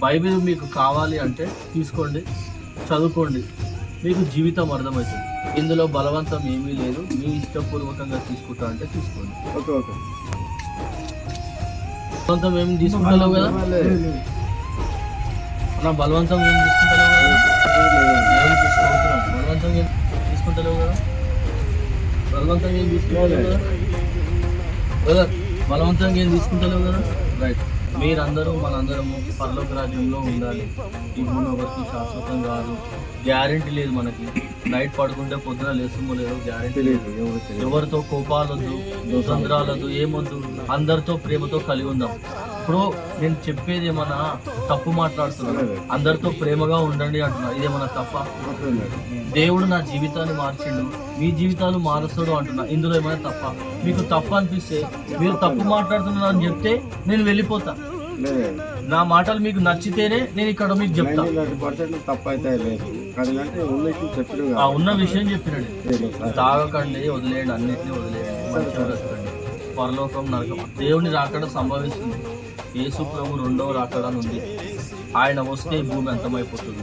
Bible మీకు కావాలి అంటే తీసుకోండి, చదువుకోండి, మీకు జీవితం అర్థమవుతుంది. ఇందులో బలవంతం ఏమీ లేదు. మీ ఇష్టపూర్వకంగా తీసుకుంటా అంటే తీసుకోండి. Okay okay. బలవంతం ఏమి తీసుకుంటలేవు కదా అన్న, బలవంతం ఏం తీసుకుంటలేవు కదా, బలవంతం ఏం తీసుకుంటలేవు కదా, బలవంతం ఏం తీసుకుంటలేవు కదా బ్రదర్, బలవంతంగా ఏం తీసుకుంటలేవు కదా. రైట్. మీరందరూ మనందరము పరలోక రాజ్యంలో ఉండాలి. ఈ భూమి ఎవరికి శాశ్వతం కాదు. గ్యారెంటీ లేదు మనకి. నైట్ పడుకుంటే పొద్దున లేసుమో లేదో గ్యారెంటీ లేదు. ఎవరితో కోపాలొద్దు, సంద్రాలొద్దు, ఏమొద్దు. అందరితో ప్రేమతో కలిగి ఉందాం. ఇప్పుడు నేను చెప్పేది ఏమన్నా తప్పు మాట్లాడుతున్నాను, అందరితో ప్రేమగా ఉండండి అంటున్నా. ఇదేమన్నా తప్ప? దేవుడు నా జీవితాన్ని మార్చిండు, మీ జీవితాలు మారుస్తాడు అంటున్నా. ఇందులో ఏమైనా తప్ప? మీకు తప్పు అనిపిస్తే, మీరు తప్పు మాట్లాడుతున్నారు అని చెప్తే నేను వెళ్ళిపోతా. నా మాటలు మీకు నచ్చితేనే నేను ఇక్కడ మీకు చెప్తా. ఉన్న విషయం చెప్పినాడు. తాగకండి, వదిలేయండి, అన్నిటినీ వదిలేయండి, మంచిగా బ్రతకండి. పరలోకం నరకం. దేవుని రాకడ సంభవిస్తుంది. యేసు ప్రభు రెండవ రాకడ ఉంది. ఆయన వస్తే ఈ భూమి అంతమైపోతుంది.